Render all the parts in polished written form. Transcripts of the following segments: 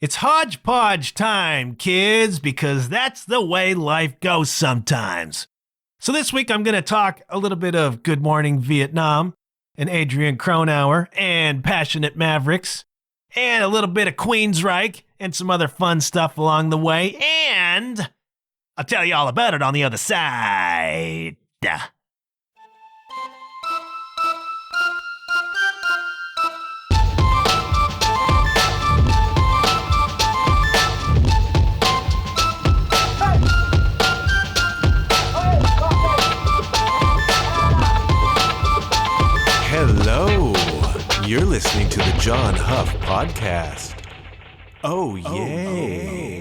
It's hodgepodge time, kids, because that's the way life goes sometimes. So this week I'm going to talk a little bit of Good Morning Vietnam and Adrian Cronauer and Passionate Mavericks and a little bit of Queensrÿche and some other fun stuff along the way. And I'll tell you all about it on the other side. Hello, you're listening to the John Huff Podcast. Oh, yay.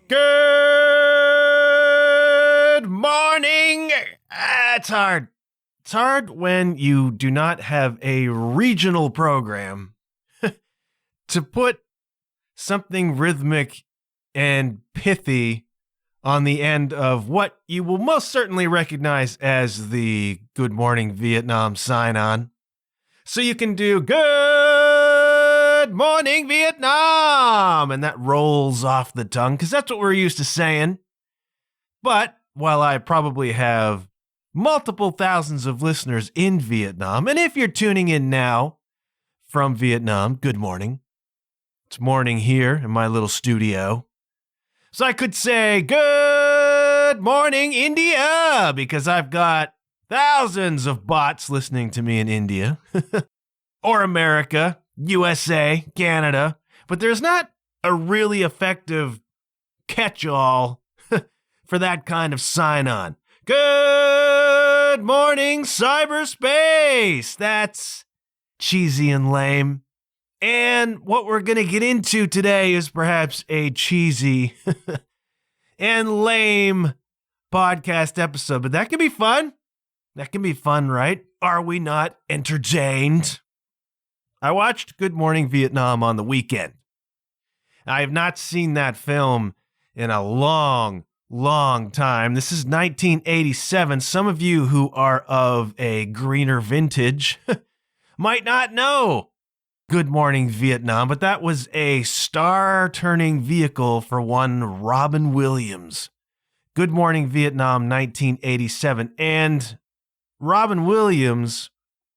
Good morning. It's hard. It's hard when you do not have a regional program to put something rhythmic and pithy on the end of what you will most certainly recognize as the Good Morning Vietnam sign-on. So you can do Good Morning Vietnam, and that rolls off the tongue because that's what we're used to saying. But while I probably have multiple thousands of listeners in Vietnam, and if you're tuning in now from Vietnam, good morning. It's morning here in my little studio. So I could say, good morning, India, because I've got thousands of bots listening to me in India, or America, USA, Canada, but there's not a really effective catch-all for that kind of sign-on. Good morning, Cyberspace. That's cheesy and lame. And what we're going to get into today is perhaps a cheesy and lame podcast episode, but that can be fun. That can be fun, right? Are we not entertained? I watched Good Morning Vietnam on the weekend. I have not seen that film in a long time. This is 1987. Some of you who are of a greener vintage might not know Good Morning Vietnam, but that was a star-turning vehicle for one Robin Williams. Good Morning Vietnam, 1987. And Robin Williams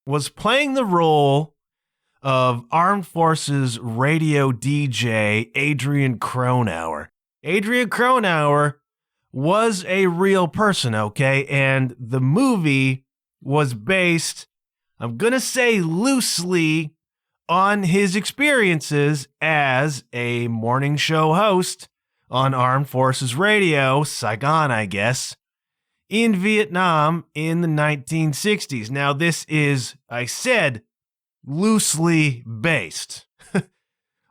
was playing the role of Armed Forces radio DJ Adrian Cronauer. Adrian Cronauer was a real person, okay? And the movie was based, I'm going to say loosely, on his experiences as a morning show host on Armed Forces Radio, Saigon, I guess, in Vietnam in the 1960s. Now, this is, I said, loosely based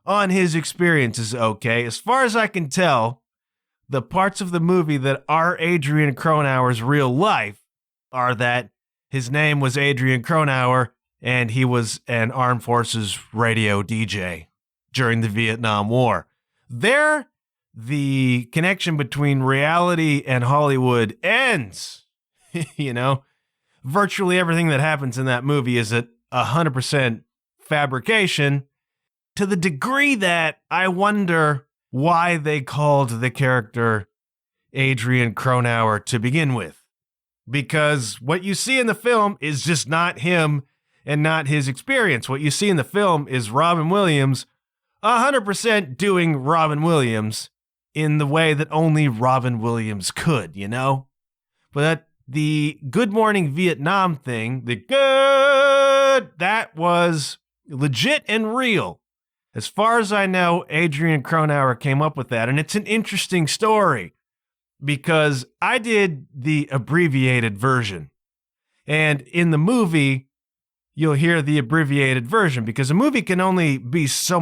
on his experiences, okay? As far as I can tell, the parts of the movie that are Adrian Cronauer's real life are that his name was Adrian Cronauer, and he was an Armed Forces radio DJ during the Vietnam War. There, the connection between reality and Hollywood ends. You know, virtually everything that happens in that movie is at 100% fabrication, to the degree that I wonder why they called the character Adrian Cronauer to begin with. Because what you see in the film is just not him and not his experience. What you see in the film is Robin Williams 100% doing Robin Williams in the way that only Robin Williams could, you know? But the Good Morning Vietnam thing, that was legit and real. As far as I know, Adrian Cronauer came up with that, and it's an interesting story because I did the abbreviated version. And in the movie, you'll hear the abbreviated version because a movie can only be so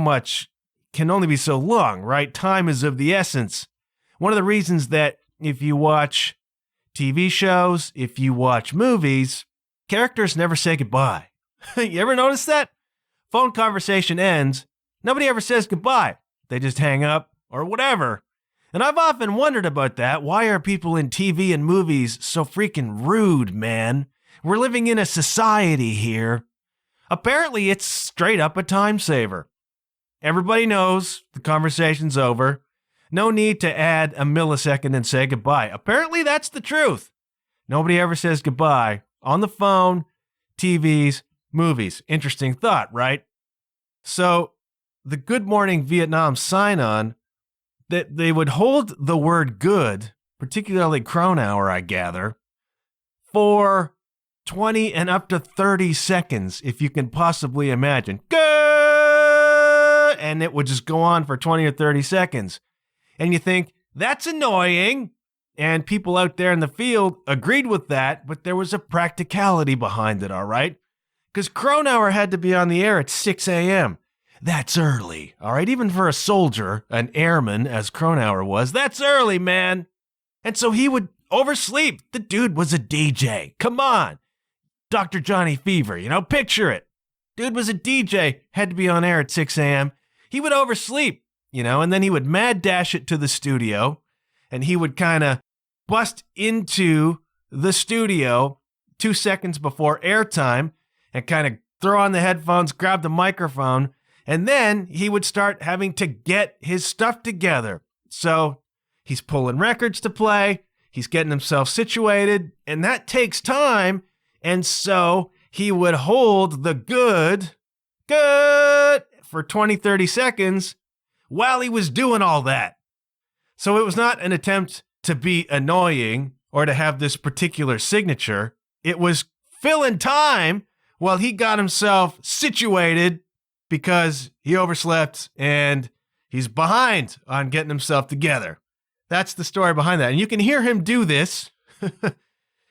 long, right? Time is of the essence. One of the reasons that if you watch TV shows, if you watch movies, characters never say goodbye. You ever notice that? Phone conversation ends, nobody ever says goodbye. They just hang up or whatever. And I've often wondered about that. Why are people in TV and movies so freaking rude, man? We're living in a society here. Apparently, it's straight up a time saver. Everybody knows the conversation's over. No need to add a millisecond and say goodbye. Apparently, that's the truth. Nobody ever says goodbye on the phone, TVs, movies. Interesting thought, right? So the Good Morning Vietnam sign-on, that they would hold the word good, particularly Cronauer, I gather, for 20 and up to 30 seconds, if you can possibly imagine. Good! And it would just go on for 20 or 30 seconds. And you think, that's annoying. And people out there in the field agreed with that, but there was a practicality behind it, all right? Because Cronauer had to be on the air at 6 a.m. That's early, all right? Even for a soldier, an airman, as Cronauer was, that's early, man. And so he would oversleep. The dude was a DJ. Come on. Dr. Johnny Fever, picture it. Dude was a DJ, had to be on air at 6 a.m. He would oversleep, and then he would mad dash it to the studio, and he would kind of bust into the studio 2 seconds before airtime and kind of throw on the headphones, grab the microphone, and then he would start having to get his stuff together. So he's pulling records to play, he's getting himself situated, and that takes time. And so he would hold the good for 20, 30 seconds while he was doing all that. So it was not an attempt to be annoying or to have this particular signature. It was filling time while he got himself situated because he overslept and he's behind on getting himself together. That's the story behind that. And you can hear him do this.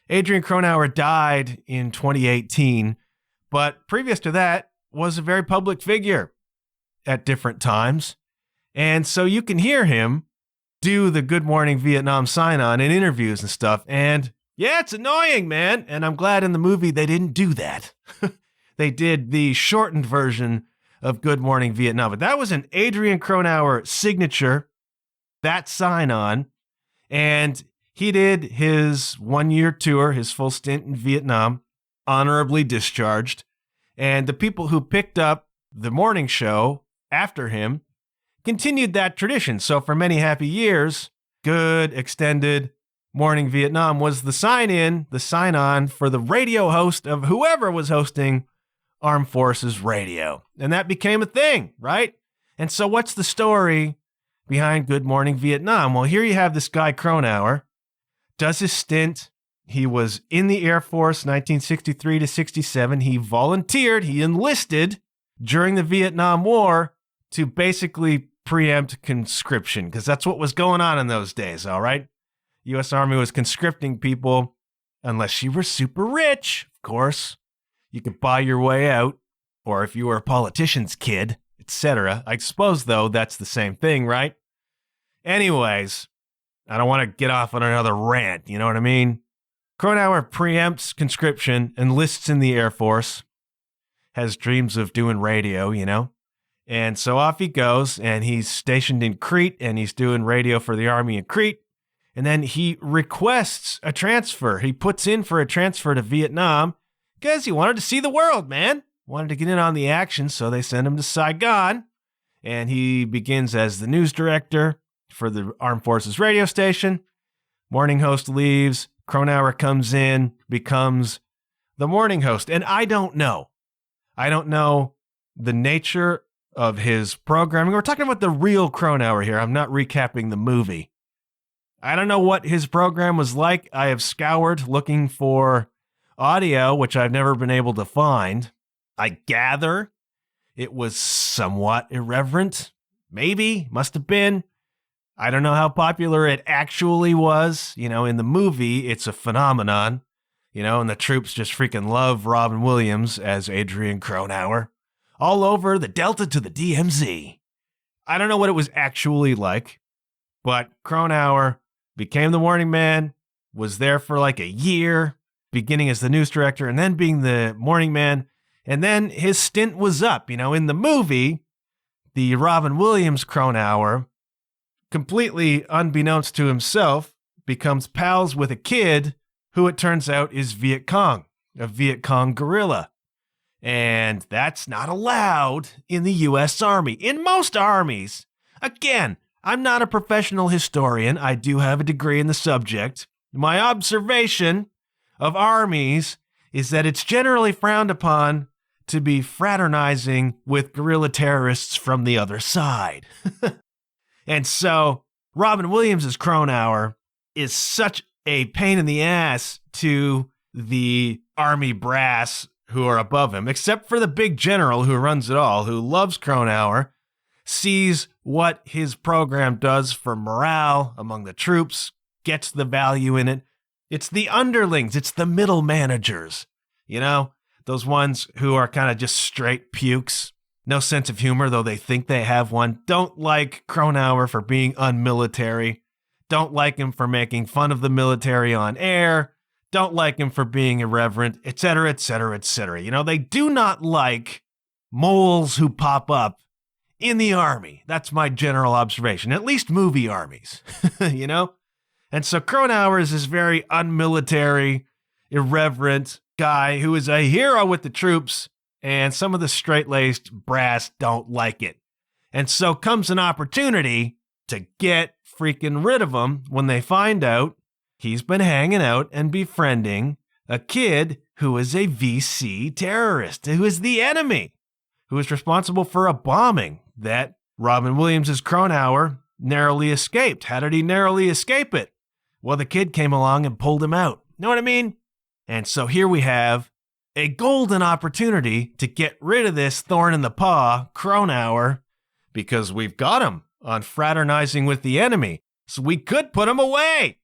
Adrian Cronauer died in 2018, but previous to that was a very public figure at different times. And so you can hear him do the Good Morning Vietnam sign-on in interviews and stuff. And yeah, it's annoying, man. And I'm glad in the movie they didn't do that. They did the shortened version of Good Morning Vietnam. But that was an Adrian Cronauer signature, that sign-on. And he did his 1-year tour, his full stint in Vietnam, honorably discharged. And the people who picked up the morning show after him continued that tradition. So for many happy years, Good Extended Morning Vietnam was the sign-on for the radio host of whoever was hosting Armed Forces Radio. And that became a thing, right? And so what's the story behind Good Morning Vietnam? Well, here you have this guy, Cronauer, does his stint. He was in the Air Force 1963 to 67. He volunteered, he enlisted during the Vietnam War to basically preempt conscription, because that's what was going on in those days, all right? U.S. Army was conscripting people unless you were super rich, of course. You could buy your way out, or if you were a politician's kid, etc. I suppose, though, that's the same thing, right? Anyways, I don't want to get off on another rant, you know what I mean? Cronauer preempts conscription, enlists in the Air Force, has dreams of doing radio, And so off he goes, and he's stationed in Crete, and he's doing radio for the Army in Crete. And then he requests a transfer. He puts in for a transfer to Vietnam because he wanted to see the world, man. Wanted to get in on the action, so they send him to Saigon. And he begins as the news director for the Armed Forces radio station. Morning host leaves. Cronauer comes in, becomes the morning host. And I don't know the nature of his programming. We're talking about the real Cronauer here. I'm not recapping the movie. I don't know what his program was like. I have scoured looking for audio, which I've never been able to find. I gather it was somewhat irreverent. Maybe, must have been. I don't know how popular it actually was. In the movie, it's a phenomenon. And the troops just freaking love Robin Williams as Adrian Cronauer. All over the Delta to the DMZ. I don't know what it was actually like, but Cronauer became the morning man, was there for like a year, beginning as the news director and then being the morning man. And then his stint was up. In the movie, the Robin Williams Cronauer, completely unbeknownst to himself, becomes pals with a kid who it turns out is Viet Cong, a Viet Cong guerrilla. And that's not allowed in the U.S. Army. In most armies, again, I'm not a professional historian. I do have a degree in the subject. My observation of armies is that it's generally frowned upon to be fraternizing with guerrilla terrorists from the other side. And so Robin Williams' Cronauer is such a pain in the ass to the army brass who are above him, except for the big general who runs it all, who loves Cronauer, sees what his program does for morale among the troops, gets the value in it. It's the underlings, it's the middle managers, you know, those ones who are kind of just straight pukes, no sense of humor, though they think they have one, don't like Cronauer for being unmilitary, don't like him for making fun of the military on air, don't like him for being irreverent, etc., etc., etc. You know, they do not like moles who pop up in the army. That's my general observation, at least movie armies, you know? And so Cronauer is this very unmilitary, irreverent guy who is a hero with the troops, and some of the straight-laced brass don't like it. And so comes an opportunity to get freaking rid of him when they find out he's been hanging out and befriending a kid who is a VC terrorist, who is the enemy, who is responsible for a bombing that Robin Williams' Cronauer narrowly escaped. How did he narrowly escape it? Well, the kid came along and pulled him out. Know what I mean? And so here we have a golden opportunity to get rid of this thorn in the paw, Cronauer, because we've got him on fraternizing with the enemy. So we could put him away.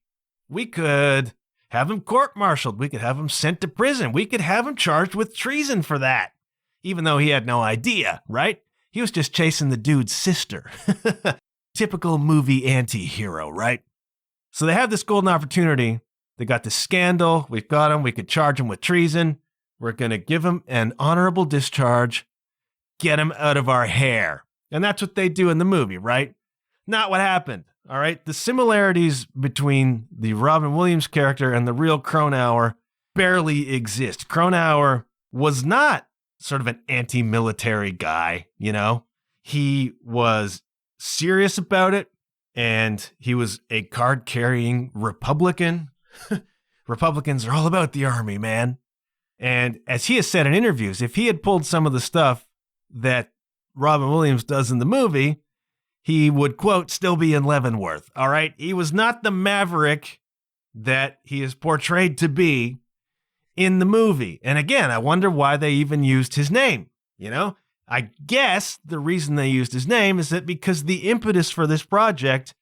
We could have him court-martialed. We could have him sent to prison. We could have him charged with treason for that, even though he had no idea, right? He was just chasing the dude's sister. Typical movie anti-hero, right? So they have this golden opportunity. They got the scandal. We've got him. We could charge him with treason. We're going to give him an honorable discharge, get him out of our hair. And that's what they do in the movie, right? Not what happened. All right, the similarities between the Robin Williams character and the real Cronauer barely exist. Cronauer was not sort of an anti-military guy, you know? He was serious about it, and he was a card-carrying Republican. Republicans are all about the army, man. And as he has said in interviews, if he had pulled some of the stuff that Robin Williams does in the movie, he would, quote, still be in Leavenworth, all right? He was not the maverick that he is portrayed to be in the movie. And again, I wonder why they even used his name, you know? I guess the reason they used his name is that because the impetus for this project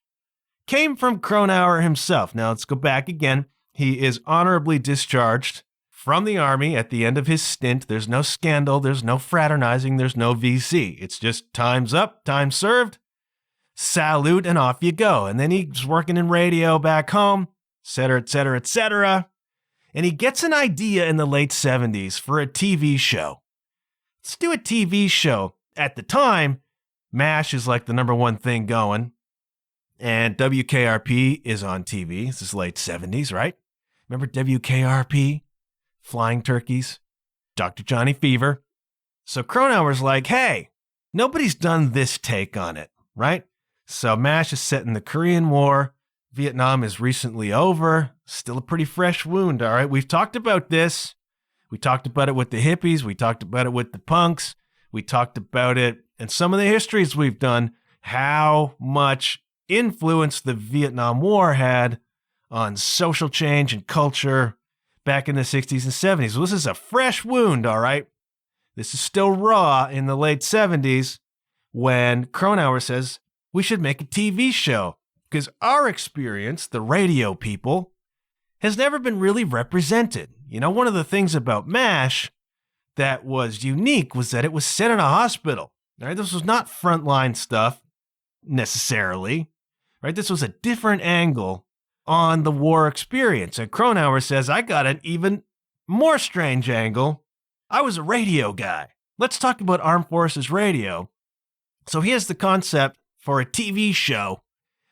came from Cronauer himself. Now, let's go back again. He is honorably discharged from the army at the end of his stint. There's no scandal. There's no fraternizing. There's no VC. It's just time's up, time served. Salute, and off you go. And then he's working in radio back home, et cetera, et cetera, et cetera. And he gets an idea in the late 70s for a TV show. Let's do a TV show. At the time, MASH is like the number one thing going. And WKRP is on TV. This is late 70s, right? Remember WKRP? Flying Turkeys? Dr. Johnny Fever? So Cronauer's like, hey, nobody's done this take on it, right? So MASH is set in the Korean War. Vietnam is recently over. Still a pretty fresh wound, all right? We've talked about this. We talked about it with the hippies. We talked about it with the punks. We talked about it in some of the histories we've done, how much influence the Vietnam War had on social change and culture back in the 60s and 70s. Well, this is a fresh wound, all right? This is still raw in the late 70s when Cronauer says, we should make a TV show because our experience, the radio people, has never been really represented. You know, one of the things about MASH that was unique was that it was set in a hospital. Right? This was not frontline stuff necessarily. Right? This was a different angle on the war experience. And Cronauer says, I got an even more strange angle. I was a radio guy. Let's talk about Armed Forces Radio. So he has the concept for a TV show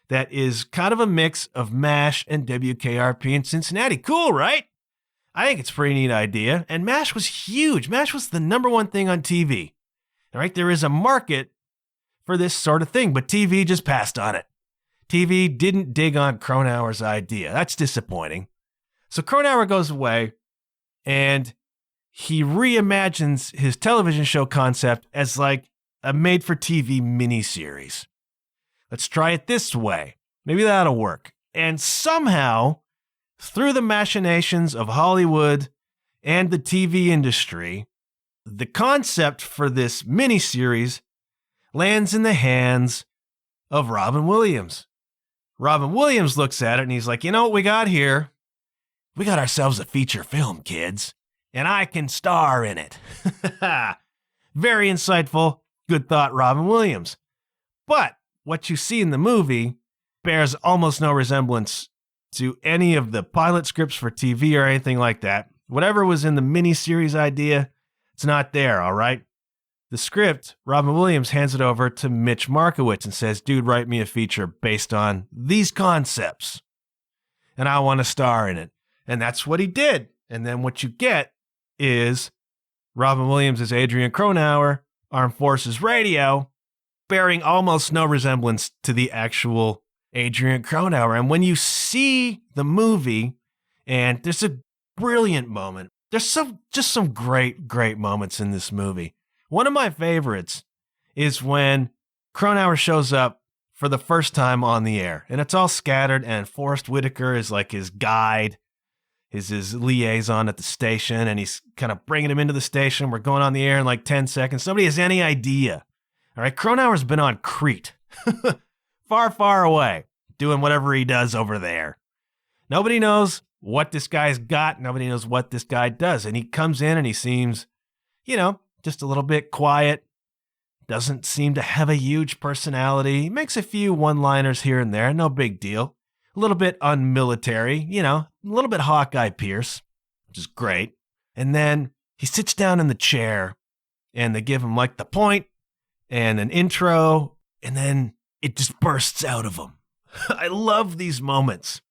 that is kind of a mix of MASH and WKRP in Cincinnati. Cool, right? I think it's a pretty neat idea. And MASH was huge. MASH was the number one thing on TV. All right, there is a market for this sort of thing, but TV just passed on it. TV didn't dig on Cronauer's idea. That's disappointing. So Cronauer goes away and he reimagines his television show concept as like a made-for-TV miniseries. Let's try it this way. Maybe that'll work. And somehow, through the machinations of Hollywood and the TV industry, the concept for this miniseries lands in the hands of Robin Williams. Robin Williams looks at it and he's like, you know what we got here? We got ourselves a feature film, kids, and I can star in it. Very insightful. Good thought, Robin Williams. But what you see in the movie bears almost no resemblance to any of the pilot scripts for TV or anything like that. Whatever was in the miniseries idea, it's not there, all right? The script, Robin Williams hands it over to Mitch Markowitz and says, dude, write me a feature based on these concepts, and I want to star in it. And that's what he did. And then what you get is Robin Williams as Adrian Cronauer, Armed Forces Radio, bearing almost no resemblance to the actual Adrian Cronauer. And when you see the movie, and there's a brilliant moment, there's just some great moments in this movie. One of my favorites is when Cronauer shows up for the first time on the air, and it's all scattered, and Forrest Whitaker is like his guide, is his liaison at the station, and he's kind of bringing him into the station. We're going on the air in like 10 seconds. Nobody has any idea. All right, Cronauer's been on Crete, far away, doing whatever he does over there. Nobody knows what this guy's got. Nobody knows what this guy does. And he comes in and he seems, just a little bit quiet. Doesn't seem to have a huge personality. He makes a few one-liners here and there. No big deal. A little bit unmilitary, a little bit Hawkeye Pierce, which is great. And then he sits down in the chair and they give him like the point and an intro, and then it just bursts out of him. I love these moments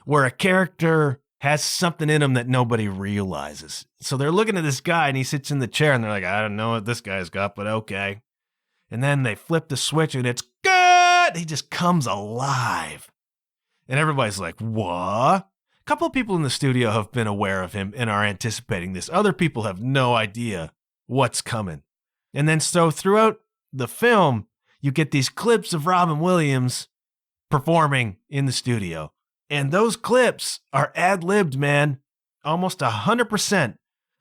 where a character has something in him that nobody realizes. So they're looking at this guy and he sits in the chair and they're like, I don't know what this guy's got, but okay. And then they flip the switch and it's good. He just comes alive. And everybody's like, what? A couple of people in the studio have been aware of him and are anticipating this. Other people have no idea what's coming. And then so throughout the film, you get these clips of Robin Williams performing in the studio. And those clips are ad-libbed, man. Almost 100%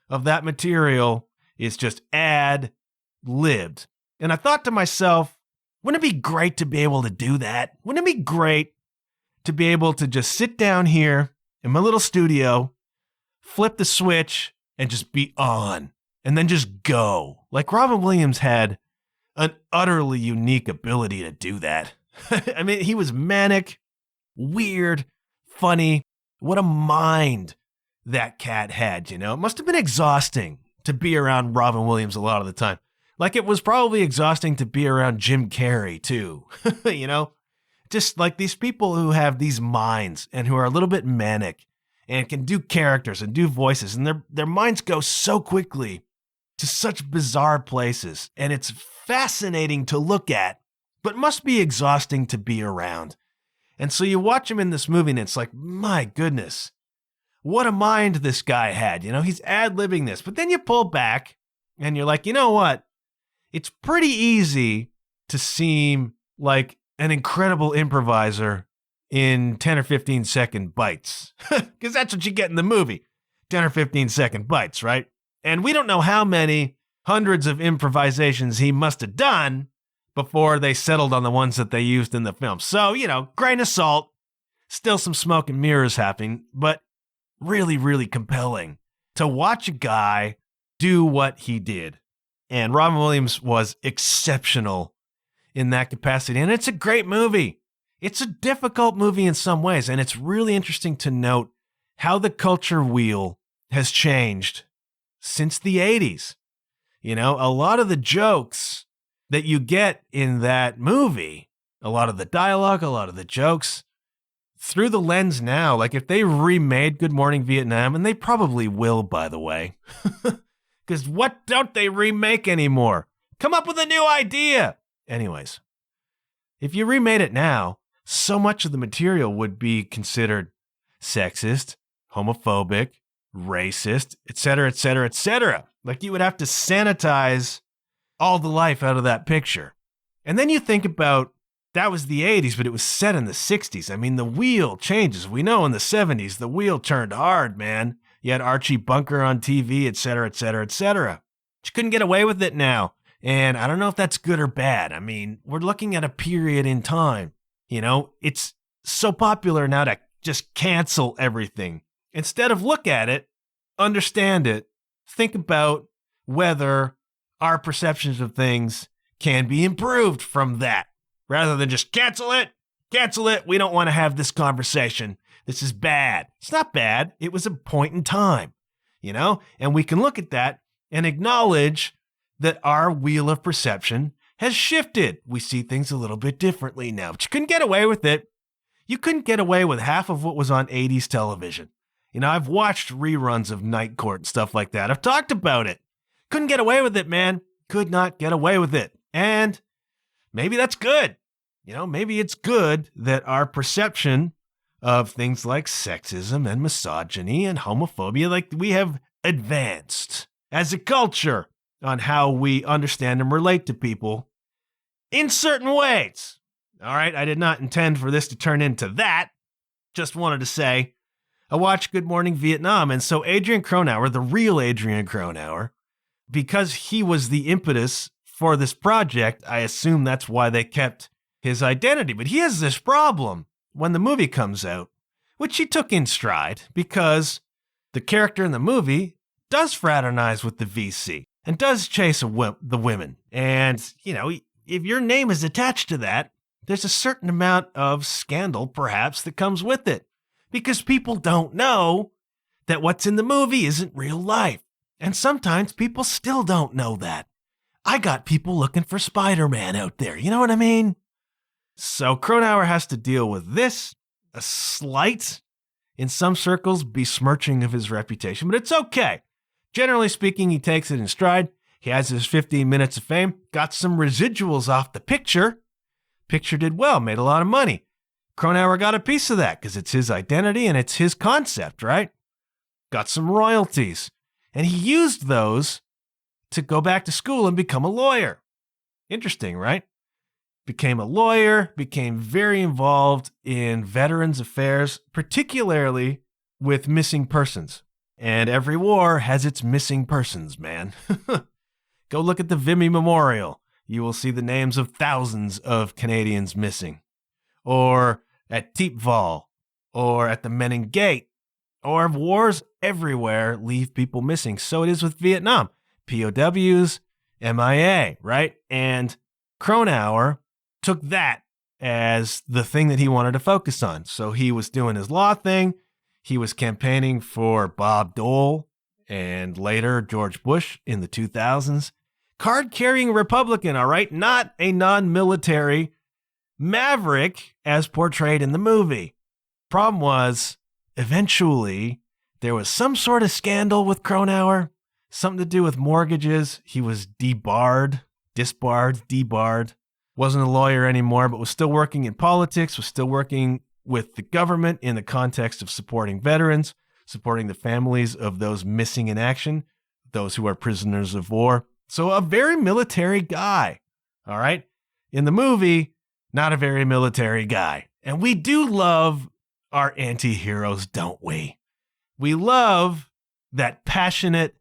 of that material is just ad-libbed. And I thought to myself, wouldn't it be great to be able to do that? Wouldn't it be great to be able to just sit down here in my little studio, flip the switch, and just be on, and then just go? Like Robin Williams had an utterly unique ability to do that. I mean, he was manic, weird, funny. What a mind that cat had, It must have been exhausting to be around Robin Williams a lot of the time. Like it was probably exhausting to be around Jim Carrey too, Just like these people who have these minds and who are a little bit manic and can do characters and do voices, and their minds go so quickly to such bizarre places, and it's fascinating to look at, but must be exhausting to be around. And so you watch him in this movie and it's like, my goodness, what a mind this guy had. He's ad-libbing this. But then you pull back and you're like, you know what? It's pretty easy to seem like an incredible improviser in 10 or 15 second bites. Because that's what you get in the movie. 10 or 15 second bites, right? And we don't know how many hundreds of improvisations he must have done before they settled on the ones that they used in the film. So, grain of salt, still some smoke and mirrors happening, but really compelling to watch a guy do what he did. And Robin Williams was exceptional in that capacity. And it's a great movie. It's a difficult movie in some ways. And it's really interesting to note how the culture wheel has changed since the 80s. A lot of the jokes that you get in that movie, a lot of the dialogue, a lot of the jokes, through the lens now, like if they remade Good Morning Vietnam, and they probably will, by the way, because what don't they remake anymore? Come up with a new idea. Anyways, if you remade it now, so much of the material would be considered sexist, homophobic, racist, etc., etc., etc. Like you would have to sanitize all the life out of that picture. And then you think about, that was the 80s, but it was set in the 60s. I mean, the wheel changes. We know in the 70s, the wheel turned hard, man. You had Archie Bunker on TV, etc., etc., etc. But you couldn't get away with it now. And I don't know if that's good or bad. I mean, we're looking at a period in time. You know, it's so popular now to just cancel everything. Instead of look at it, understand it, think about whether our perceptions of things can be improved from that. Rather than just cancel it, we don't want to have this conversation. This is bad. It's not bad. It was a point in time, you know? And we can look at that and acknowledge that our wheel of perception has shifted. We see things a little bit differently now, but you couldn't get away with it. You couldn't get away with half of what was on 80s television. You know, I've watched reruns of Night Court and stuff like that. I've talked about it. Couldn't get away with it, man. Could not get away with it. And maybe that's good. You know, maybe it's good that our perception of things like sexism and misogyny and homophobia, like we have advanced as a culture on how we understand and relate to people in certain ways. All right, I did not intend for this to turn into that. Just wanted to say, I watched Good Morning Vietnam, and so Adrian Cronauer, the real Adrian Cronauer, because he was the impetus for this project, I assume that's why they kept his identity. But he has this problem when the movie comes out, which he took in stride, because the character in the movie does fraternize with the VC and does chase the women. And, you know, if your name is attached to that, there's a certain amount of scandal, perhaps, that comes with it. Because people don't know that what's in the movie isn't real life. And sometimes people still don't know that. I got people looking for Spider-Man out there, you know what I mean? So Cronauer has to deal with this, a slight, in some circles, besmirching of his reputation, but it's okay. Generally speaking, he takes it in stride. He has his 15 minutes of fame, got some residuals off the picture. Picture did well, made a lot of money. Cronauer got a piece of that because it's his identity and it's his concept, right? Got some royalties. And he used those to go back to school and become a lawyer. Interesting, right? Became a lawyer, became very involved in veterans affairs, particularly with missing persons. And every war has its missing persons, man. Go look at the Vimy Memorial. You will see the names of thousands of Canadians missing. Or at Thiepval, or at the Menin Gate, or wars everywhere leave people missing. So it is with Vietnam. POWs, MIA, right? And Cronauer took that as the thing that he wanted to focus on. So he was doing his law thing. He was campaigning for Bob Dole and later George Bush in the 2000s. Card-carrying Republican, all right? Not a non-military maverick as portrayed in the movie. Problem was, eventually, there was some sort of scandal with Cronauer, something to do with mortgages. He was debarred, wasn't a lawyer anymore, but was still working in politics, was still working with the government in the context of supporting veterans, supporting the families of those missing in action, those who are prisoners of war. So a very military guy, all right? In the movie, not a very military guy. And we do love our anti-heroes, don't we? We love that passionate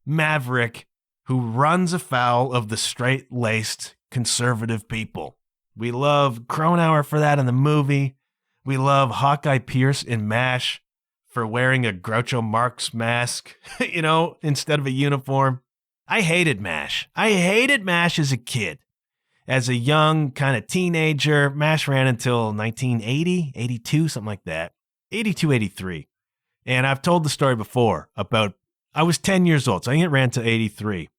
maverick who runs afoul of the straight-laced conservative people. We love Cronauer for that in the movie. We love Hawkeye Pierce in MASH for wearing a Groucho Marx mask, you know, instead of a uniform. I hated MASH. I hated MASH as a kid. As a young kind of teenager, MASH ran until 1980, 82, something like that. 82, 83. And I've told the story before about, I was 10 years old, so I think it ran to 83.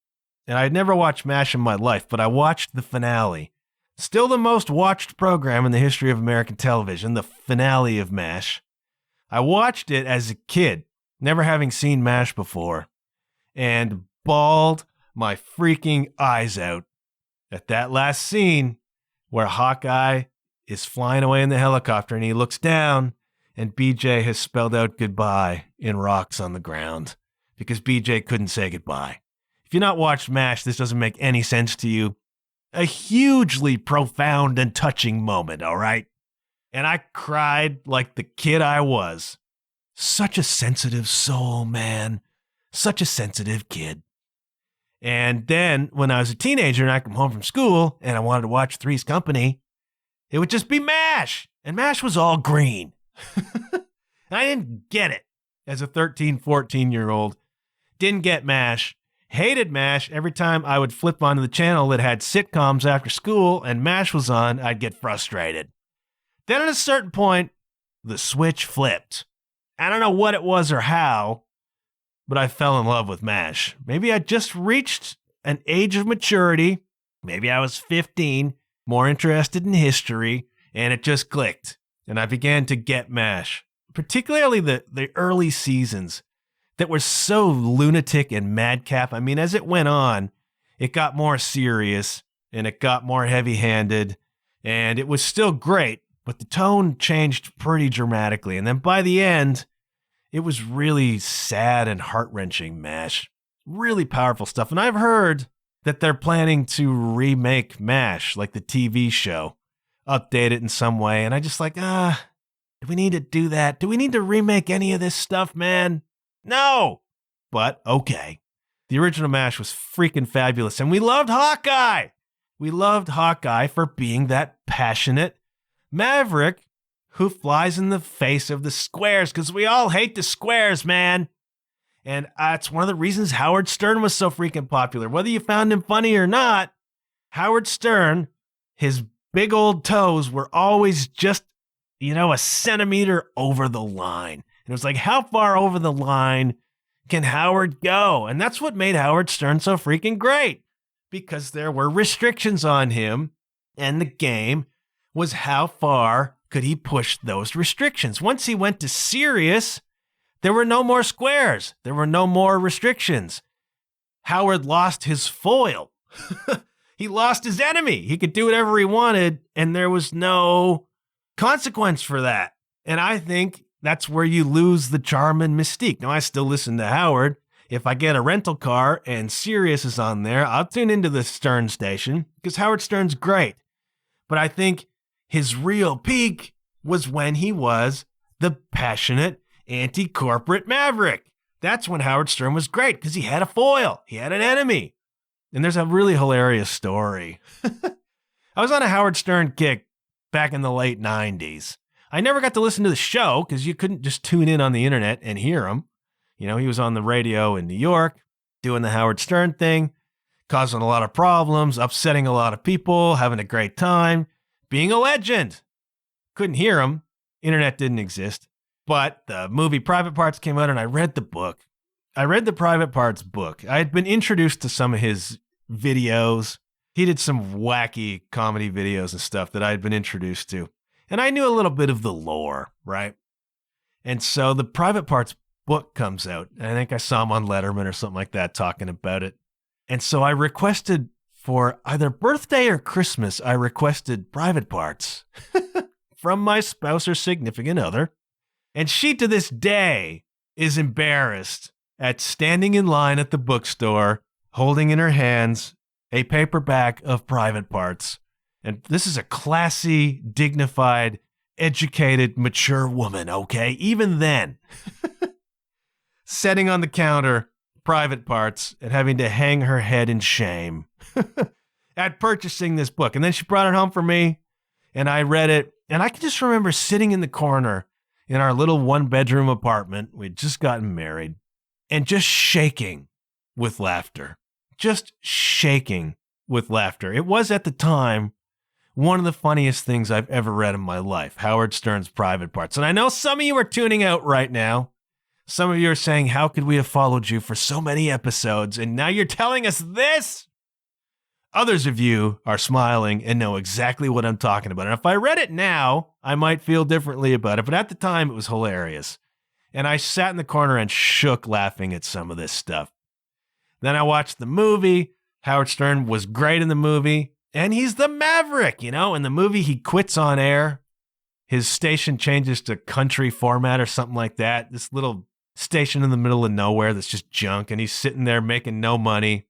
And I had never watched MASH in my life, but I watched the finale Still the most watched program in the history of American television, the finale of MASH. I watched it as a kid, never having seen MASH before, and bawled my freaking eyes out at that last scene where Hawkeye is flying away in the helicopter and he looks down and BJ has spelled out goodbye in rocks on the ground because BJ couldn't say goodbye. If you've not watched MASH, this doesn't make any sense to you. A hugely profound and touching moment, all right? And I cried like the kid I was. Such a sensitive soul, man. Such a sensitive kid. And then when I was a teenager and I come home from school and I wanted to watch Three's Company, it would just be MASH. And MASH was all green. I didn't get it as a 13, 14-year-old. Didn't get MASH. Hated MASH. Every time I would flip onto the channel that had sitcoms after school and MASH was on, I'd get frustrated. Then at a certain point, the switch flipped. I don't know what it was or how, but I fell in love with MASH. Maybe I just reached an age of maturity. Maybe I was 15, more interested in history, and it just clicked. And I began to get MASH, particularly the early seasons that were so lunatic and madcap. I mean, as it went on, it got more serious and it got more heavy-handed, and it was still great, but the tone changed pretty dramatically. And then by the end, it was really sad and heart-wrenching MASH. Really powerful stuff. And I've heard that they're planning to remake MASH, like the TV show, update it in some way. And I just like, do we need to do that? Do we need to remake any of this stuff, man? No! But okay. The original MASH was freaking fabulous. And we loved Hawkeye. We loved Hawkeye for being that passionate maverick who flies in the face of the squares, because we all hate the squares, man. And that's one of the reasons Howard Stern was so freaking popular. Whether you found him funny or not, Howard Stern, his big old toes were always just, a centimeter over the line. And it was like, how far over the line can Howard go? And that's what made Howard Stern so freaking great, because there were restrictions on him, and the game was how far could he push those restrictions. Once he went to Sirius, there were no more squares. There were no more restrictions. Howard lost his foil. He lost his enemy. He could do whatever he wanted, and there was no consequence for that. And I think that's where you lose the charm and mystique. Now, I still listen to Howard. If I get a rental car and Sirius is on there, I'll tune into the Stern station because Howard Stern's great. But I think his real peak was when he was the passionate anti-corporate maverick. That's when Howard Stern was great because he had a foil. He had an enemy. And there's a really hilarious story. I was on a Howard Stern kick back in the late 90s. I never got to listen to the show because you couldn't just tune in on the internet and hear him. He was on the radio in New York doing the Howard Stern thing, causing a lot of problems, upsetting a lot of people, having a great time, being a legend. Couldn't hear him. Internet didn't exist. But the movie Private Parts came out and I read the book. I read the Private Parts book. I had been introduced to some of his videos. He did some wacky comedy videos and stuff that I had been introduced to. And I knew a little bit of the lore, right? And so the Private Parts book comes out. I think I saw him on Letterman or something like that talking about it. And so I requested for either birthday or Christmas, I requested Private Parts from my spouse or significant other. And she, to this day, is embarrassed at standing in line at the bookstore, holding in her hands a paperback of Private Parts. And this is a classy, dignified, educated, mature woman, okay? Even then, setting on the counter Private Parts and having to hang her head in shame at purchasing this book. And then she brought it home for me, and I read it. And I can just remember sitting in the corner in our little one-bedroom apartment. We'd just gotten married, and just shaking with laughter. Just shaking with laughter. It was, at the time, one of the funniest things I've ever read in my life, Howard Stern's Private Parts. And I know some of you are tuning out right now. Some of you are saying, how could we have followed you for so many episodes, and now you're telling us this? Others of you are smiling and know exactly what I'm talking about. And if I read it now, I might feel differently about it. But at the time, it was hilarious. And I sat in the corner and shook laughing at some of this stuff. Then I watched the movie. Howard Stern was great in the movie. And he's the maverick, In the movie, he quits on air. His station changes to country format or something like that. This little station in the middle of nowhere that's just junk. And he's sitting there making no money.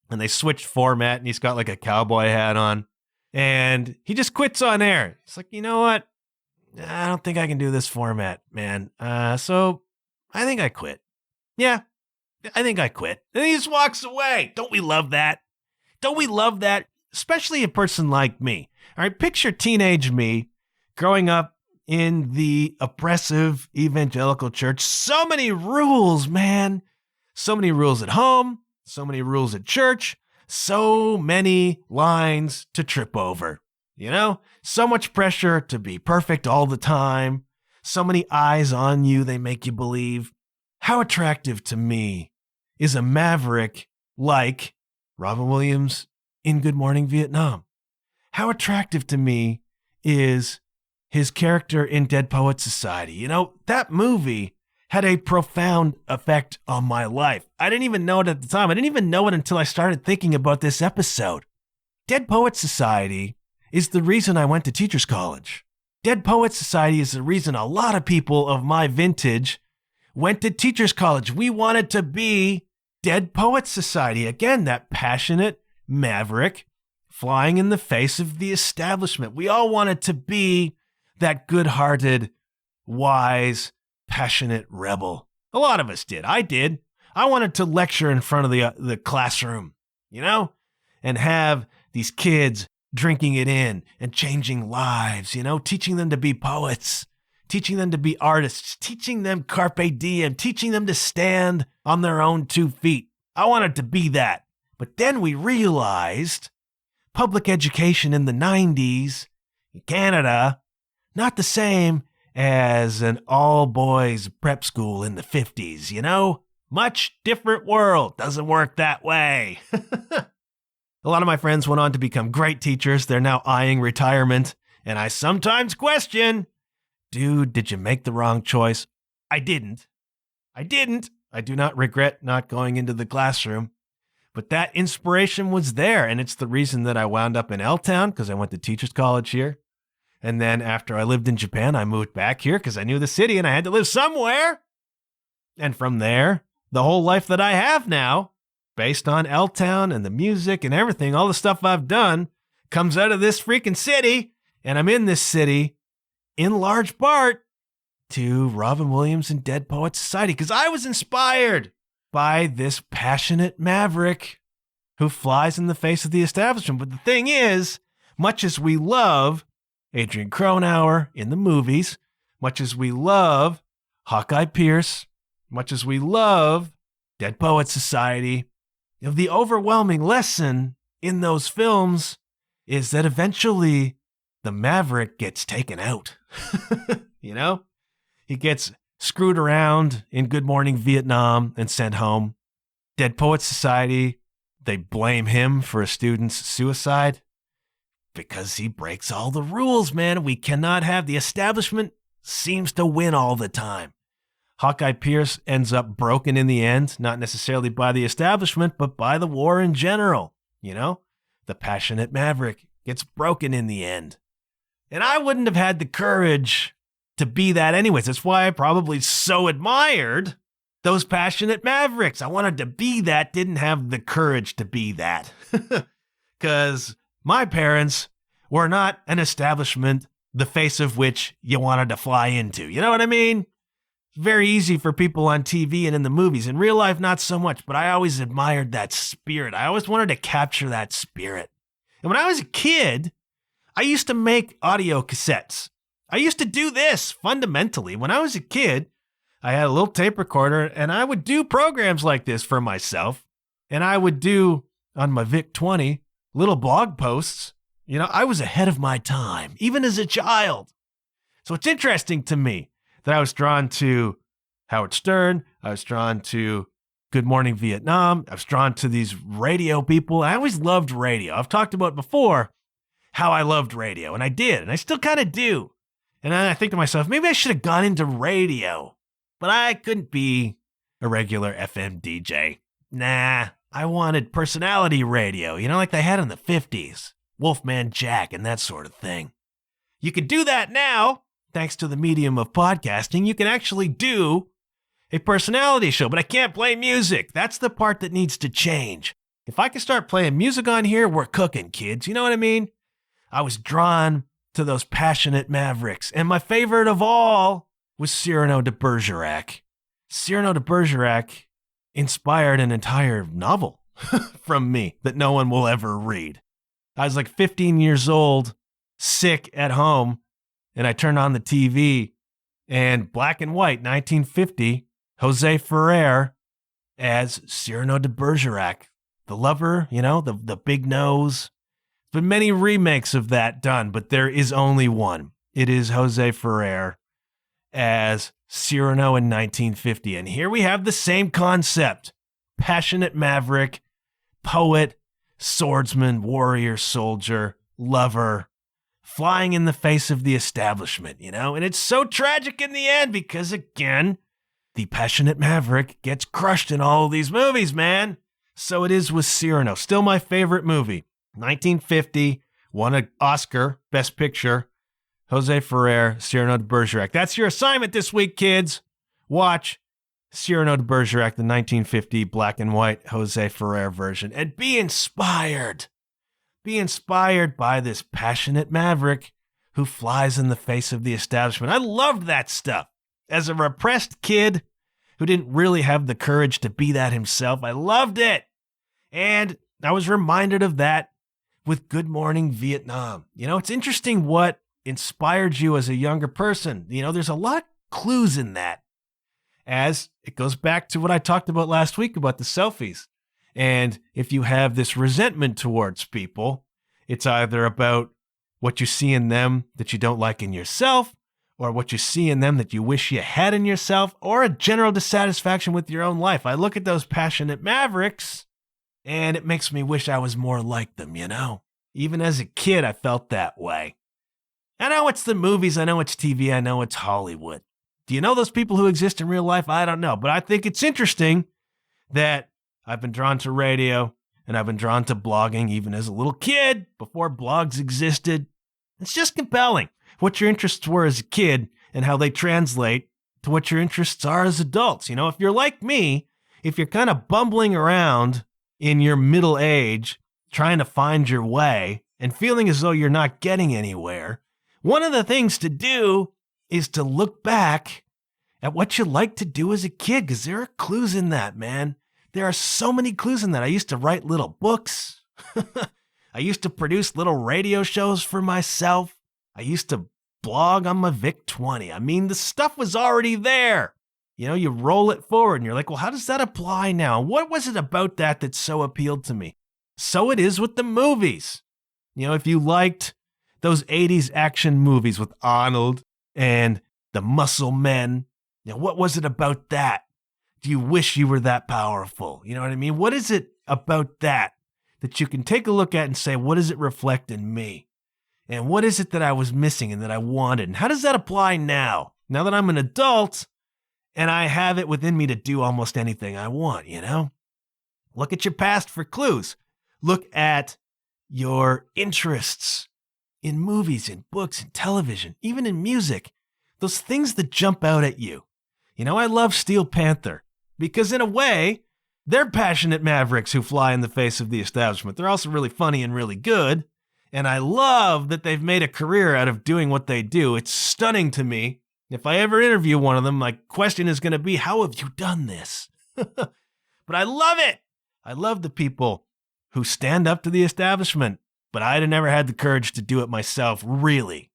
And they switched format, and he's got like a cowboy hat on. And he just quits on air. He's like, you know what? I don't think I can do this format, man. So I think I quit. Yeah, I think I quit. And he just walks away. Don't we love that? Don't we love that? Especially a person like me. All right, picture teenage me growing up in the oppressive evangelical church. So many rules, man. So many rules at home. So many rules at church, so many lines to trip over, So much pressure to be perfect all the time, so many eyes on you, they make you believe. How attractive to me is a maverick like Robin Williams in Good Morning Vietnam? How attractive to me is his character in Dead Poets Society? That movie had a profound effect on my life. I didn't even know it at the time. I didn't even know it until I started thinking about this episode. Dead Poets Society is the reason I went to Teachers College. Dead Poets Society is the reason a lot of people of my vintage went to Teachers College. We wanted to be Dead Poets Society. Again, that passionate maverick flying in the face of the establishment. We all wanted to be that good-hearted, wise, passionate rebel. A lot of us did. I did. I wanted to lecture in front of the classroom, and have these kids drinking it in and changing lives, teaching them to be poets, teaching them to be artists, teaching them carpe diem, teaching them to stand on their own 2 feet. I wanted to be that. But then we realized public education in the 90s in Canada, not the same as an all-boys prep school in the 50s, Much different world. Doesn't work that way. A lot of my friends went on to become great teachers. They're now eyeing retirement. And I sometimes question, dude, did you make the wrong choice? I didn't. I do not regret not going into the classroom. But that inspiration was there. And it's the reason that I wound up in L-Town, because I went to Teachers College here. And then after I lived in Japan, I moved back here because I knew the city and I had to live somewhere. And from there, the whole life that I have now, based on L-Town and the music and everything, all the stuff I've done, comes out of this freaking city. And I'm in this city in large part to Robin Williams and Dead Poets Society because I was inspired by this passionate maverick who flies in the face of the establishment. But the thing is, much as we love Adrian Cronauer in the movies, much as we love Hawkeye Pierce, much as we love Dead Poets Society, the overwhelming lesson in those films is that eventually the maverick gets taken out. He gets screwed around in Good Morning Vietnam and sent home. Dead Poets Society, they blame him for a student's suicide. Because he breaks all the rules, man. We cannot have the establishment seems to win all the time. Hawkeye Pierce ends up broken in the end, not necessarily by the establishment, but by the war in general. The passionate maverick gets broken in the end. And I wouldn't have had the courage to be that anyways. That's why I probably so admired those passionate mavericks. I wanted to be that, didn't have the courage to be that. Because my parents were not an establishment the face of which you wanted to fly into. You know what I mean? Very easy for people on TV and in the movies. In real life, not so much, but I always admired that spirit. I always wanted to capture that spirit. And when I was a kid, I used to make audio cassettes. I used to do this fundamentally. When I was a kid, I had a little tape recorder and I would do programs like this for myself. And I would do on my VIC-20 little blog posts. I was ahead of my time, even as a child. So it's interesting to me that I was drawn to Howard Stern. I was drawn to Good Morning Vietnam. I was drawn to these radio people. I always loved radio. I've talked about before how I loved radio, and I did, and I still kind of do. And then I think to myself, maybe I should have gone into radio, but I couldn't be a regular FM DJ. Nah, I wanted personality radio, like they had in the 50s. Wolfman Jack and that sort of thing. You can do that now, thanks to the medium of podcasting. You can actually do a personality show, but I can't play music. That's the part that needs to change. If I can start playing music on here, we're cooking, kids. You know what I mean? I was drawn to those passionate mavericks, and my favorite of all was Cyrano de Bergerac. Cyrano de Bergerac inspired an entire novel from me that no one will ever read. I was like 15 years old, sick at home, and I turned on the TV, and black and white, 1950, Jose Ferrer as Cyrano de Bergerac, the lover, the big nose. There's been many remakes of that done, but there is only one. It is Jose Ferrer as Cyrano in 1950. And here we have the same concept. Passionate maverick, poet, swordsman, warrior, soldier, lover, flying in the face of the establishment, And it's so tragic in the end because, again, the passionate maverick gets crushed in all of these movies, man. So it is with Cyrano. Still my favorite movie. 1950, won an Oscar, Best Picture. Jose Ferrer, Cyrano de Bergerac. That's your assignment this week, kids. Watch Cyrano de Bergerac, the 1950 black and white Jose Ferrer version, and be inspired. Be inspired by this passionate maverick who flies in the face of the establishment. I loved that stuff. As a repressed kid who didn't really have the courage to be that himself, I loved it. And I was reminded of that with Good Morning Vietnam. It's interesting what inspired you as a younger person. There's a lot of clues in that. As it goes back to what I talked about last week about the selfies. And if you have this resentment towards people, it's either about what you see in them that you don't like in yourself, or what you see in them that you wish you had in yourself, or a general dissatisfaction with your own life. I look at those passionate mavericks, and it makes me wish I was more like them, Even as a kid, I felt that way. I know it's the movies, I know it's TV, I know it's Hollywood. Do you know those people who exist in real life? I don't know, but I think it's interesting that I've been drawn to radio, and I've been drawn to blogging even as a little kid, before blogs existed. It's just compelling what your interests were as a kid and how they translate to what your interests are as adults. If you're like me, if you're kind of bumbling around in your middle age, trying to find your way and feeling as though you're not getting anywhere, one of the things to do is to look back at what you liked to do as a kid, because there are clues in that, man. There are so many clues in that. I used to write little books. I used to produce little radio shows for myself. I used to blog on my VIC-20. I mean, the stuff was already there. You roll it forward and you're like, well, how does that apply now? What was it about that so appealed to me? So it is with the movies. If you liked those 80s action movies with Arnold and the muscle men, what was it about that? Do you wish you were that powerful? You know what I mean? What is it about that you can take a look at and say, what does it reflect in me? And what is it that I was missing and that I wanted? And how does that apply now? Now that I'm an adult and I have it within me to do almost anything I want, Look at your past for clues. Look at your interests in movies, in books, in television, even in music. Those things that jump out at you. I love Steel Panther because in a way, they're passionate mavericks who fly in the face of the establishment. They're also really funny and really good. And I love that they've made a career out of doing what they do. It's stunning to me. If I ever interview one of them, my question is going to be, how have you done this? But I love it. I love the people who stand up to the establishment, but I'd have never had the courage to do it myself, really.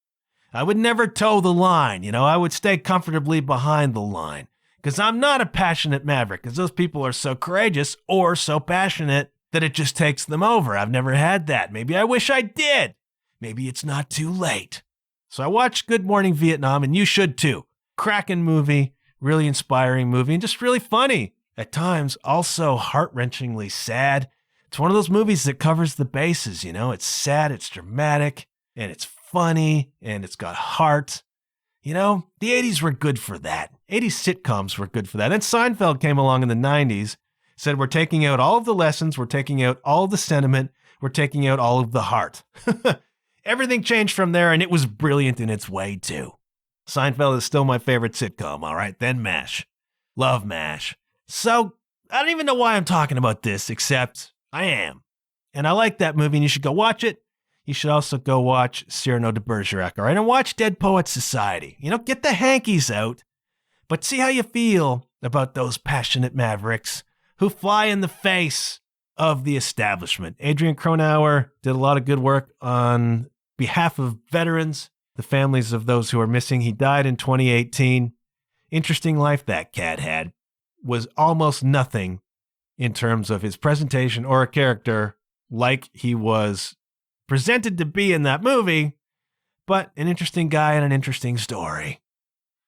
I would never toe the line, I would stay comfortably behind the line, because I'm not a passionate maverick, because those people are so courageous or so passionate that it just takes them over. I've never had that. Maybe I wish I did. Maybe it's not too late. So I watched Good Morning Vietnam, and you should too. Cracking movie, really inspiring movie, and just really funny at times also heart-wrenchingly sad. It's one of those movies that covers the bases, you know? It's sad, it's dramatic, and it's funny, and it's got heart. You know, the 80s were good for that. 80s sitcoms were good for that. And Seinfeld came along in the 90s, said we're taking out all of the lessons, we're taking out all of the sentiment, we're taking out all of the heart. Everything changed from there, and it was brilliant in its way, too. Seinfeld is still my favorite sitcom, all right? Then MASH. Love MASH. So, I don't even know why I'm talking about this, except I am. And I like that movie, and you should go watch it. You should also go watch Cyrano de Bergerac, all right? And watch Dead Poets Society. You know, get the hankies out, but see how you feel about those passionate mavericks who fly in the face of the establishment. Adrian Cronauer did a lot of good work on behalf of veterans, the families of those who are missing. He died in 2018. Interesting life that cat had. Was almost nothing in terms of his presentation or a character like he was presented to be in that movie, but an interesting guy and an interesting story.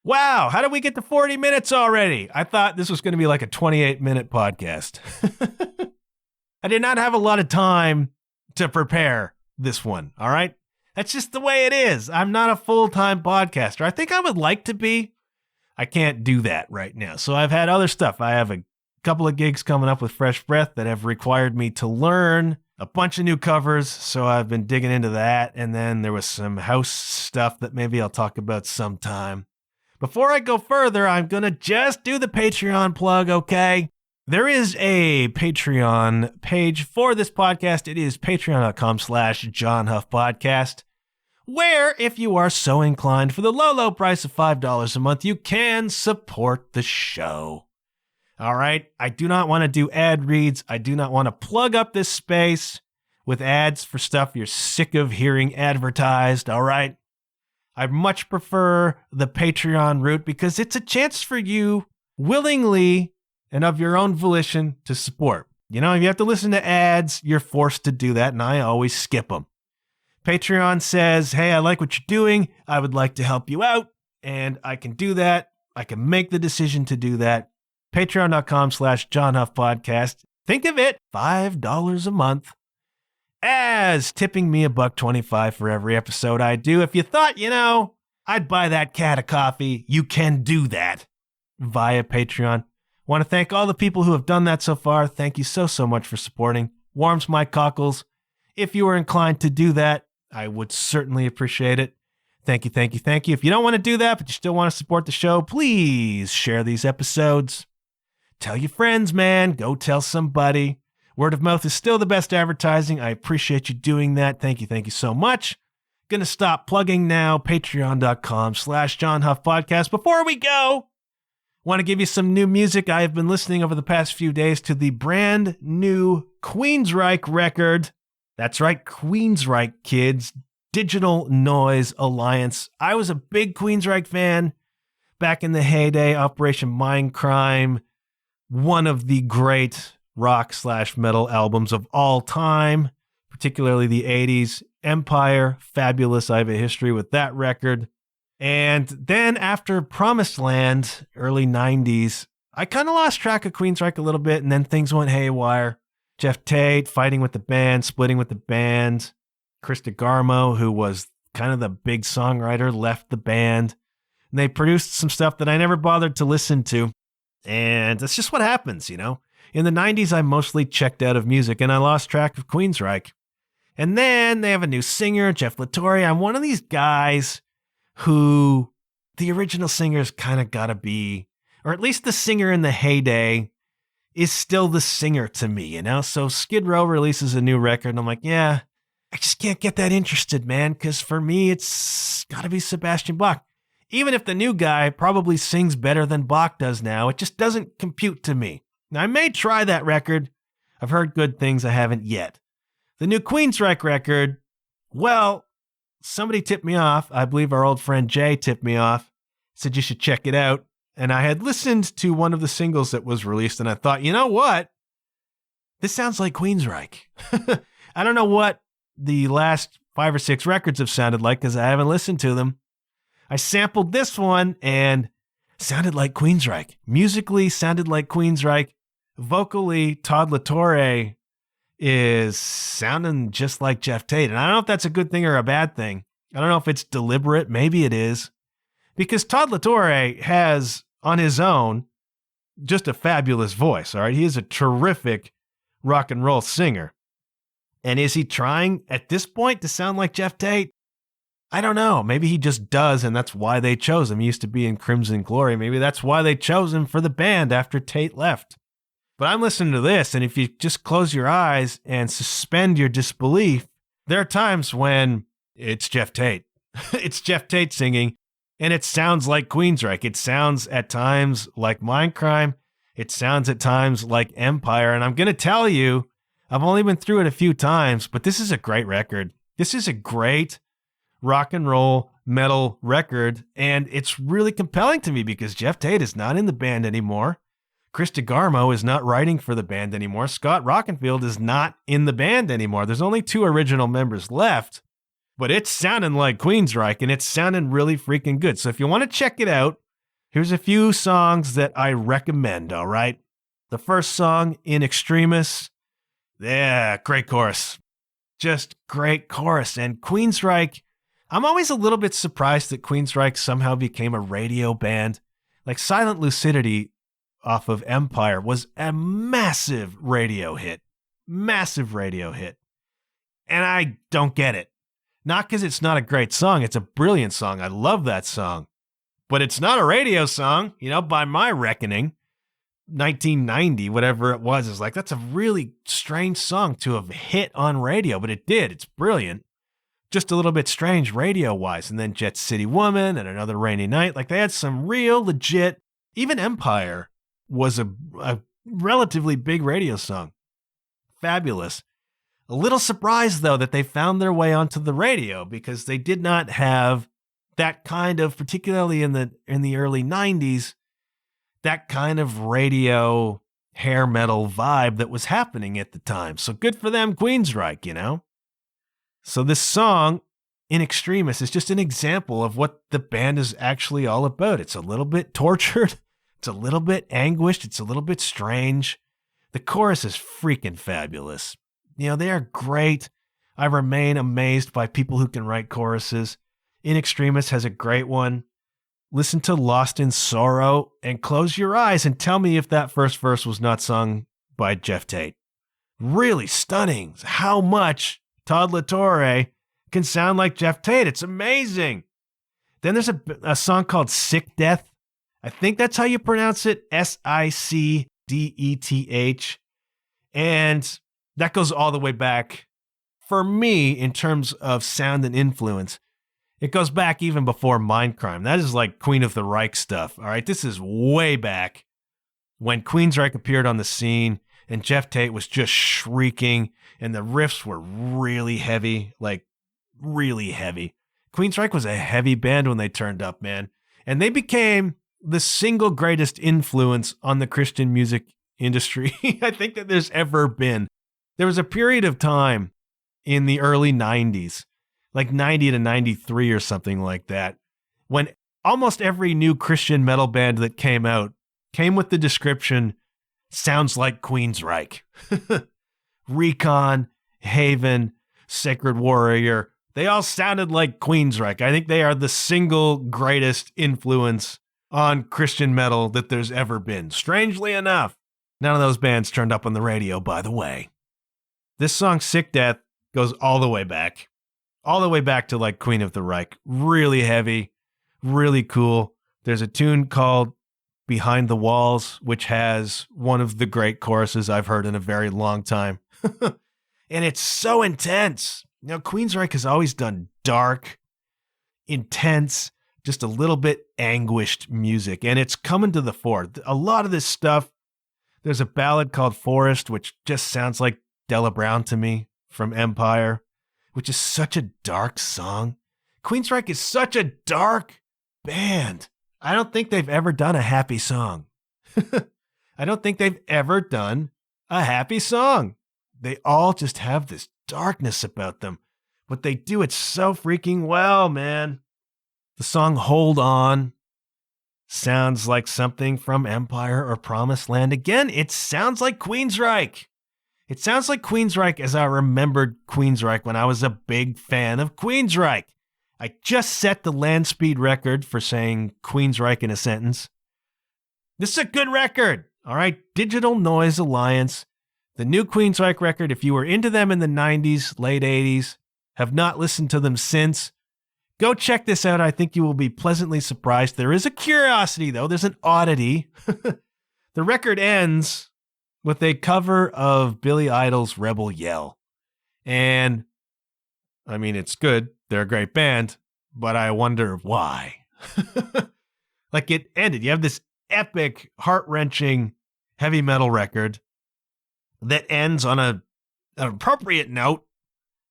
Wow, how did we get to 40 minutes already? I thought this was going to be like a 28-minute podcast. I did not have a lot of time to prepare this one, all right? That's just the way it is. I'm not a full-time podcaster. I think I would like to be. I can't do that right now. So I've had other stuff. I have a couple of gigs coming up with Fresh Breath that have required me to learn a bunch of new covers, so I've been digging into that, and then there was some house stuff that maybe I'll talk about sometime. Before I go further, I'm going to just do the Patreon plug, okay? There is a Patreon page for this podcast. It is patreon.com/JohnHuffPodcast, where if you are so inclined, for the low price of $5 a month, you can support the show. All right, I do not want to do ad reads. I do not want to plug up this space with ads for stuff you're sick of hearing advertised, all right? I much prefer the Patreon route because it's a chance for you willingly and of your own volition to support. You know, if you have to listen to ads, you're forced to do that, and I always skip them. Patreon says, hey, I like what you're doing. I would like to help you out, and I can do that. I can make the decision to do that. Patreon.com/JohnHuffPodcast. Think of it, $5 a month, as tipping me $1.25 for every episode I do. If you thought, you know, I'd buy that cat a coffee, you can do that via Patreon. Want to thank all the people who have done that so far. Thank you so much for supporting. Warms my cockles. If you were inclined to do that, I would certainly appreciate it. Thank you. If you don't want to do that, but you still want to support the show, please share these episodes. Tell your friends, man. Go tell somebody. Word of mouth is still the best advertising. I appreciate you doing that. Thank you so much. Gonna stop plugging now. Patreon.com/JohnHuffPodcast. Before we go, want to give you some new music. I have been listening over the past few days to the brand new Queensrÿche record. That's right, Queensrÿche, kids. Digital Noise Alliance. I was a big Queensrÿche fan back in the heyday. Operation Mindcrime. One of the great rock/metal albums of all time, particularly the 80s. Empire, fabulous. I have a history with that record. And then after Promised Land, early 90s, I kind of lost track of Queensrÿche a little bit, and then things went haywire. Jeff Tate fighting with the band, splitting with the band. Chris DeGarmo, who was kind of the big songwriter, left the band. And they produced some stuff that I never bothered to listen to. And that's just what happens, you know. In the 90s, I mostly checked out of music, and I lost track of Queensrÿche. And then they have a new singer, Jeff Latore. I'm one of these guys who the original singer's kind of got to be, or at least the singer in the heyday is still the singer to me, you know? So Skid Row releases a new record, and I'm like, yeah, I just can't get that interested, man, because for me, it's got to be Sebastian Bach. Even if the new guy probably sings better than Bach does now, it just doesn't compute to me. Now, I may try that record. I've heard good things. I haven't yet. The new Queensrÿche record, well, somebody tipped me off. I believe our old friend Jay tipped me off, said you should check it out. And I had listened to one of the singles that was released, and I thought, you know what? This sounds like Queensrÿche. I don't know what the last 5 or 6 records have sounded like because I haven't listened to them. I sampled this one and sounded like Queensrÿche. Musically sounded like Queensrÿche. vocally, Todd LaTorre is sounding just like Jeff Tate. And I don't know if that's a good thing or a bad thing. I don't know if it's deliberate. Maybe it is. Because Todd LaTorre has, on his own, just a fabulous voice, all right? He is a terrific rock and roll singer. And is he trying, at this point, to sound like Jeff Tate? I don't know. Maybe he just does, and that's why they chose him. He used to be in Crimson Glory. Maybe that's why they chose him for the band after Tate left. But I'm listening to this, and if you just close your eyes and suspend your disbelief, there are times when it's Jeff Tate. It's Jeff Tate singing, and it sounds like Queensrÿche. It sounds at times like Mindcrime. It sounds at times like Empire. And I'm going to tell you, I've only been through it a few times, but this is a great record. This is a great rock and roll metal record, and it's really compelling to me because Jeff Tate is not in the band anymore. Chris DeGarmo is not writing for the band anymore. Scott Rockenfield is not in the band anymore. There's only 2 original members left, but it's sounding like Queensrÿche, and it's sounding really freaking good. So if you want to check it out, here's a few songs that I recommend, all right? The first song, In Extremis. Yeah, great chorus. Just great chorus. And Queensrÿche, I'm always a little bit surprised that Queensrÿche somehow became a radio band. Like Silent Lucidity off of Empire was a massive radio hit. Massive radio hit. And I don't get it. Not because it's not a great song. It's a brilliant song. I love that song. But it's not a radio song, by my reckoning. 1990, whatever it was, is like, that's a really strange song to have hit on radio, but it did. It's brilliant. Just a little bit strange radio-wise. And then Jet City Woman and Another Rainy Night. Like, they had some real legit, even Empire was a relatively big radio song. Fabulous. A little surprised, though, that they found their way onto the radio because they did not have that kind of, particularly in the early 90s, that kind of radio hair metal vibe that was happening at the time. So good for them, Queensrÿche, So this song, In Extremis, is just an example of what the band is actually all about. It's a little bit tortured. It's a little bit anguished. It's a little bit strange. The chorus is freaking fabulous. They are great. I remain amazed by people who can write choruses. In Extremis has a great one. Listen to Lost in Sorrow and close your eyes and tell me if that first verse was not sung by Jeff Tate. Really stunning how much Todd LaTorre can sound like Jeff Tate. It's amazing. Then there's a song called Sick Death. I think that's how you pronounce it, Sickdeth. And that goes all the way back, for me, in terms of sound and influence. It goes back even before Mindcrime. That is like Queen of the Reich stuff, all right? This is way back when Queensrÿche appeared on the scene and Jeff Tate was just shrieking and the riffs were really heavy, like really heavy. Queensrÿche was a heavy band when they turned up, man. And they became the single greatest influence on the Christian music industry I think that there's ever been. There was a period of time in the early 90s, like 90 to 93 or something like that, when almost every new Christian metal band that came out came with the description, sounds like Queensrÿche. Recon, Haven, Sacred Warrior, they all sounded like Queensrÿche. I think they are the single greatest influence on Christian metal that there's ever been. Strangely enough, none of those bands turned up on the radio, by the way. This song, Sick Death, goes all the way back to like Queen of the Reich. Really heavy, really cool. There's a tune called Behind the Walls, which has one of the great choruses I've heard in a very long time. And it's so intense. Queensrÿche has always done dark, intense, just a little bit anguished music, and it's coming to the fore. A lot of this stuff, there's a ballad called Forest, which just sounds like Della Brown to me from Empire, which is such a dark song. Queensrÿche is such a dark band. I don't think they've ever done a happy song. I don't think they've ever done a happy song. They all just have this darkness about them, but they do it so freaking well, man. The song Hold On, sounds like something from Empire or Promised Land. Again, it sounds like Queensrÿche. It sounds like Queensrÿche as I remembered Queensrÿche when I was a big fan of Queensrÿche. I just set the land speed record for saying Queensrÿche in a sentence. This is a good record, all right? Digital Noise Alliance, the new Queensrÿche record. If you were into them in the 90s, late 80s, have not listened to them since, go check this out. I think you will be pleasantly surprised. There is a curiosity, though. There's an oddity. The record ends with a cover of Billy Idol's Rebel Yell. And, I mean, it's good. They're a great band, but I wonder why. Like, it ended. You have this epic, heart-wrenching heavy metal record that ends on an appropriate note.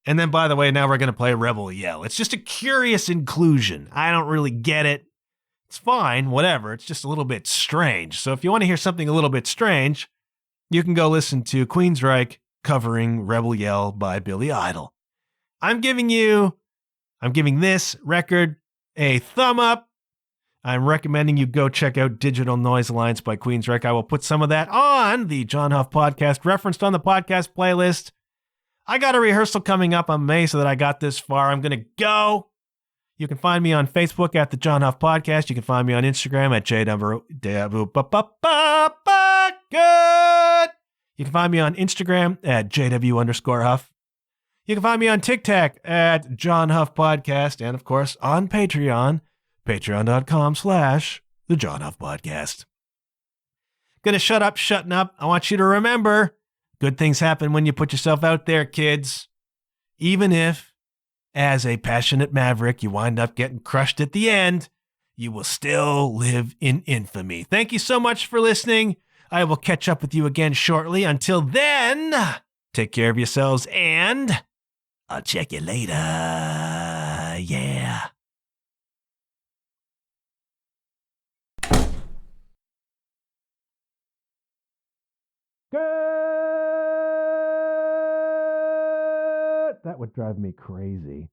And then, by the way, now we're going to play Rebel Yell. It's just a curious inclusion. I don't really get it. It's fine, whatever. It's just a little bit strange. So if you want to hear something a little bit strange, you can go listen to Queensrÿche covering Rebel Yell by Billy Idol. I'm giving this record a thumb up. I'm recommending you go check out Digital Noise Alliance by Queensrÿche. I will put some of that on the John Huff podcast, referenced on the podcast playlist. I got a rehearsal coming up. I'm amazed that I got this far. I'm going to go. You can find me on Facebook at the John Huff Podcast. You can find me on Instagram at Good. You can find me on Instagram at JW_Huff. You can find me on TikTok at John Huff Podcast. And of course on Patreon, patreon.com/the John Huff Podcast. Gonna shutting up. I want you to remember, good things happen when you put yourself out there, kids. Even if, as a passionate maverick, you wind up getting crushed at the end, you will still live in infamy. Thank you so much for listening. I will catch up with you again shortly. Until then, take care of yourselves, and I'll check you later. Yeah. Good. That would drive me crazy.